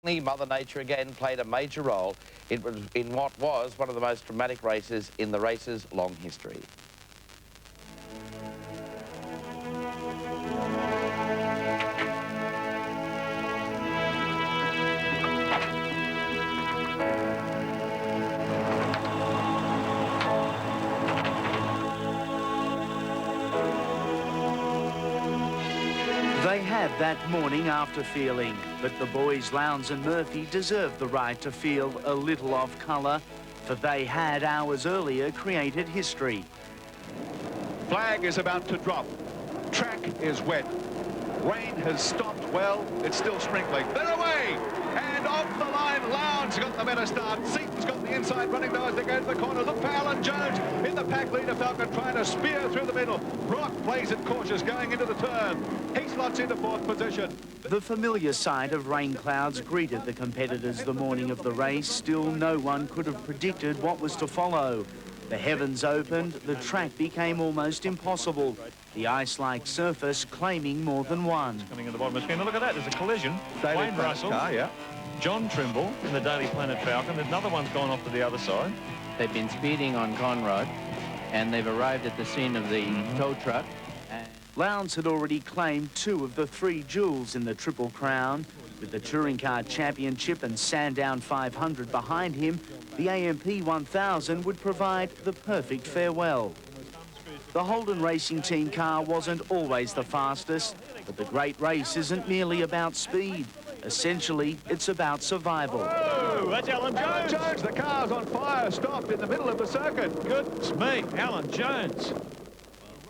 Mother Nature again played a major role in what was one of the most dramatic races in the race's long history. They had that morning after feeling, but the boys Lowndes and Murphy deserved the right to feel a little off colour, for they had hours earlier created history. Flag is about to drop. Track is wet. Rain has stopped. Well, it's still sprinkling. They're away! And off the line, Lowndes got the better start. Seaton's got the inside running though as they go to the corner. Look for Alan Jones in the pack leader. Falcon trying to spear through the middle. Brock plays it cautious going into the turn. He slots into fourth position. The familiar sight of rain clouds greeted the competitors the morning of the race. Still, no one could have predicted what was to follow. The heavens opened, the track became almost impossible. The ice-like surface claiming more than one. Coming in the bottom of the screen. Now look at that, there's a collision. Wayne Russell, car, yeah. John Trimble in the Daily Planet Falcon. Another one's gone off to the other side. They've been speeding on Conrod, and they've arrived at the scene of the tow truck. Lowndes had already claimed 2 of the 3 jewels in the Triple Crown. With the Touring Car Championship and Sandown 500 behind him, the AMP 1000 would provide the perfect farewell. The Holden Racing Team car wasn't always the fastest, but the great race isn't merely about speed. Essentially, it's about survival. Oh, that's Alan Jones. Alan Jones, the car's on fire, stopped in the middle of the circuit. Goodness me, Alan Jones.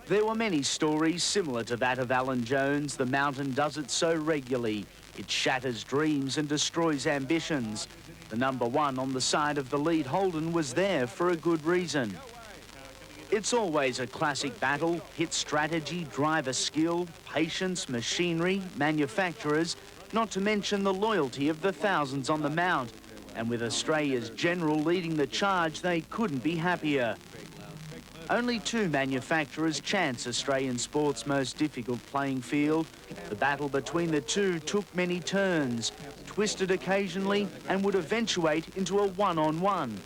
There were many stories similar to that of Alan Jones. The mountain does it so regularly. It shatters dreams and destroys ambitions. The number 1 on the side of the lead Holden was there for a good reason. It's always a classic battle: hit strategy, driver skill, patience, machinery, manufacturers, not to mention the loyalty of the thousands on the mount. And with Australia's general leading the charge, they couldn't be happier. Only 2 manufacturers chance Australian sport's most difficult playing field. The battle between the 2 took many turns, twisted occasionally, and would eventuate into a one-on-one.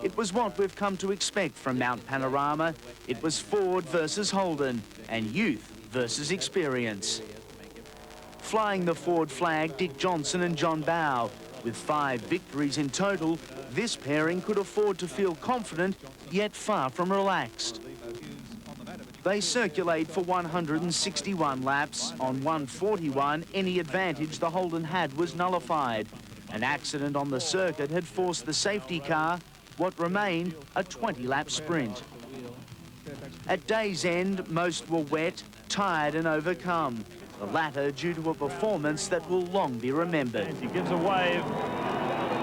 It was what we've come to expect from Mount Panorama. It was Ford versus Holden, and youth versus experience. Flying the Ford flag, Dick Johnson and John Bowe. With 5 victories in total, this pairing could afford to feel confident, yet far from relaxed. They circulate for 161 laps. On 141, any advantage the Holden had was nullified. An accident on the circuit had forced the safety car what remained a 20-lap sprint. At day's end, most were wet, tired and overcome, the latter due to a performance that will long be remembered. He gives a wave,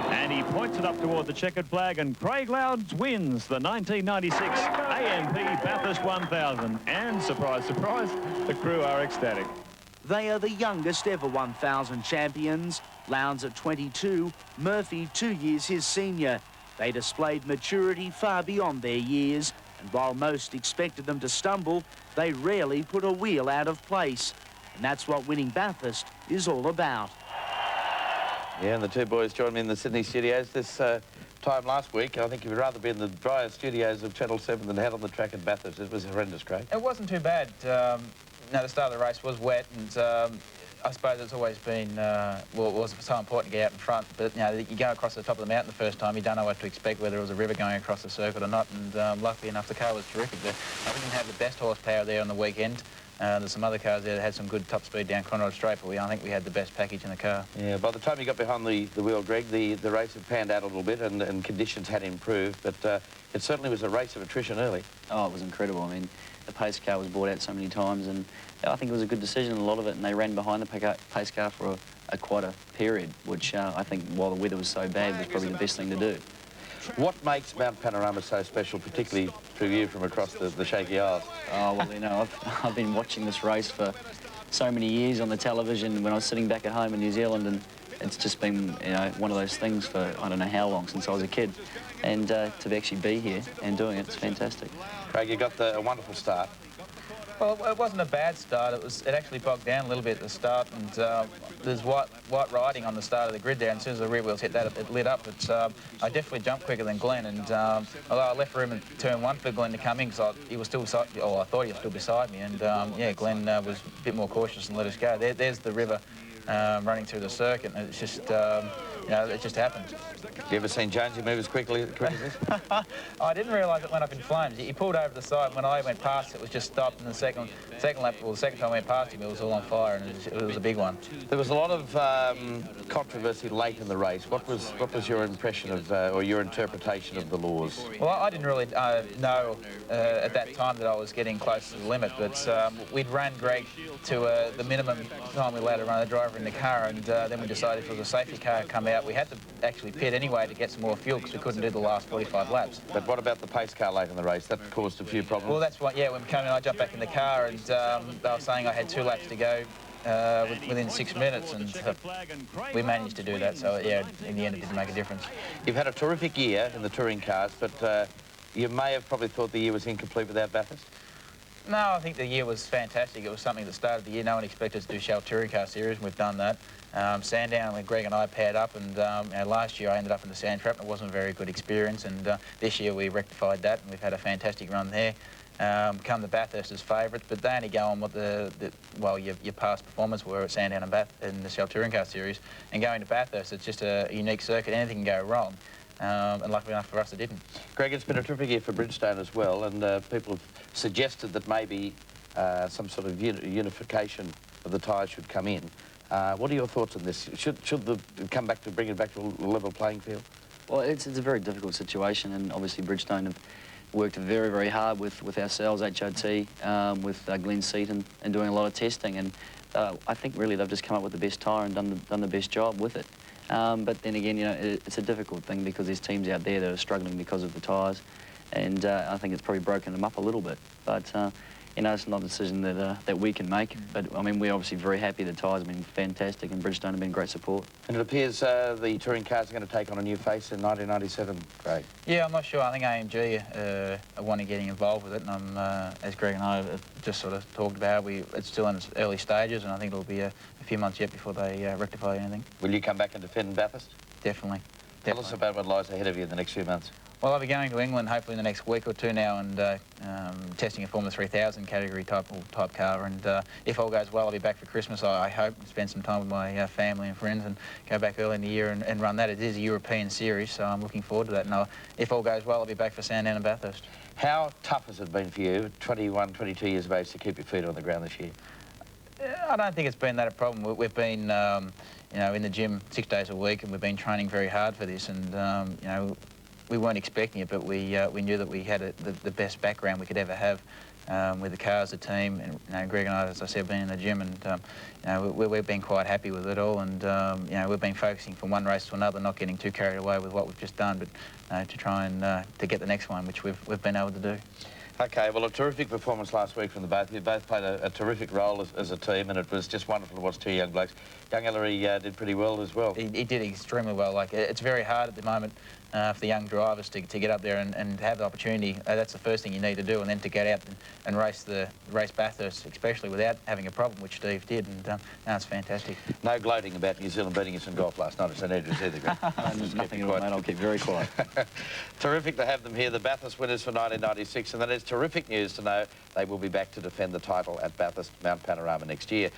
and he points it up toward the checkered flag, and Craig Lowndes wins the 1996 AMP Bathurst 1000. And, surprise, surprise, the crew are ecstatic. They are the youngest ever 1000 champions. Lowndes at 22, Murphy 2 years his senior. They displayed maturity far beyond their years, and while most expected them to stumble, they rarely put a wheel out of place. And that's what winning Bathurst is all about. Yeah, and the 2 boys joined me in the Sydney studios this time last week. I think you'd rather be in the drier studios of Channel 7 than out on the track at Bathurst. It was horrendous, Craig. It wasn't too bad. The start of the race was wet, and I suppose it's always been, well, it was so important to get out in front, but, you go across the top of the mountain the first time, you don't know what to expect, whether it was a river going across the circuit or not, and luckily enough, the car was terrific. We didn't have the best horsepower there on the weekend. There's some other cars there that had some good top speed down Conrod Straight, but I think we had the best package in the car. Yeah, by the time you got behind the wheel, Greg, the race had panned out a little bit and conditions had improved, but it certainly was a race of attrition early. Oh, it was incredible. I mean, the pace car was brought out so many times, and I think it was a good decision, a lot of it, and they ran behind the pace car for quite a period, which I think, while the weather was so bad, was probably the best thing to do. What makes Mount Panorama so special, particularly through you from across the shaky Isles? Oh, well, I've been watching this race for so many years on the television when I was sitting back at home in New Zealand, and it's just been, one of those things for I don't know how long, since I was a kid. And to actually be here and doing it, it's fantastic. Craig, you got a wonderful start. Well, it wasn't a bad start. It actually bogged down a little bit at the start, and there's white riding on the start of the grid there, and as soon as the rear wheels hit that, it lit up. But I definitely jumped quicker than Glenn, and although I left room in turn 1 for Glenn to come in, because he was still beside, or I thought he was still beside me, and yeah, Glenn was a bit more cautious and let us go. There's the river running through the circuit, and it's just, you know, it just happened. You ever seen Jonesy move as quickly as this? I didn't realise it went up in flames. He pulled over the side. When I went past, it was just stopped. And the second lap, well, the second time I went past him, it was all on fire, and it was a big one. There was a lot of controversy late in the race. What was your impression of, or your interpretation of the laws? Well, I didn't really know at that time that I was getting close to the limit, but we'd run Greg to the minimum time we allowed to run the driver in the car, and then we decided if it was a safety car come out, we had to actually pit anyway to get some more fuel because we couldn't do the last 45 laps. But what about the pace car late in the race? That caused a few problems? Well, that's what, yeah, when we came in, I jumped back in the car, and they were saying I had 2 laps to go within 6 minutes, and we managed to do that, so yeah, in the end it didn't make a difference. You've had a terrific year in the touring cars, but you may have probably thought the year was incomplete without Bathurst? No, I think the year was fantastic. It was something that started the year. No one expected us to do Shell Touring Car Series, and we've done that. Sandown, when Greg and I paired up, and you know, last year I ended up in the sand trap, and it wasn't a very good experience, and this year we rectified that, and we've had a fantastic run there. Become the Bathurst as favourites, but they only go on what well, your past performance were at Sandown and in the Shell Touring Car Series, and going to Bathurst, it's just a unique circuit. Anything can go wrong. And luckily enough for us, it didn't. Greg, it's been a terrific year for Bridgestone as well, and people have suggested that maybe some sort of unification of the tyres should come in. What are your thoughts on this? Should the come back to bring it back to a level playing field? Well, it's a very difficult situation, and obviously Bridgestone have worked very, very hard with ourselves, HOT, with Glenn Seaton, and doing a lot of testing, and I think really they've just come up with the best tyre and done the best job with it. But then again, you know, it's a difficult thing because there's teams out there that are struggling because of the tyres, and I think it's probably broken them up a little bit. But you know, it's not a decision that we can make. But I mean, we're obviously very happy. The tyres have been fantastic, and Bridgestone have been great support. And it appears the touring cars are going to take on a new face in 1997. Greg. Yeah, I'm not sure. I think AMG are wanting getting involved with it, and I'm, as Greg and I have just sort of talked about, it's still in its early stages, and I think it'll be a few months yet before they rectify anything. Will you come back and defend Bathurst? Definitely. Tell us about what lies ahead of you in the next few months. Well, I'll be going to England hopefully in the next week or two now, and testing a Formula 3000 category type car, and if all goes well, I'll be back for Christmas, I hope, and spend some time with my family and friends, and go back early in the year and run that. It is a European series, so I'm looking forward to that, and if all goes well, I'll be back for Sandown and Bathurst. How tough has it been for you, 21, 22 years of age, to keep your feet on the ground this year? I don't think it's been that a problem. We've been, you know, in the gym 6 days a week, and we've been training very hard for this, and you know, we weren't expecting it, but we knew that we had the best background we could ever have with the car as a team. And you know, Greg and I, as I said, have been in the gym, and you know, we've been quite happy with it all. And you know, we've been focusing from one race to another, not getting too carried away with what we've just done, but to try and to get the next one, which we've been able to do. Okay, well, a terrific performance last week from the both of you. Both played a terrific role as a team, and it was just wonderful to watch two young blokes. Young Ellery did pretty well as well. He did extremely well. Like, it's very hard at the moment for the young drivers to get up there and have the opportunity. That's the first thing you need to do, and then to get out and race Bathurst, especially without having a problem, which Steve did, and now it's fantastic. No gloating about New Zealand beating us in golf last night at St Andrews either, Greg. Nothing at all, mate. I'll keep very quiet. Terrific to have them here, the Bathurst winners for 1996, and that is terrific news to know they will be back to defend the title at Bathurst Mount Panorama next year.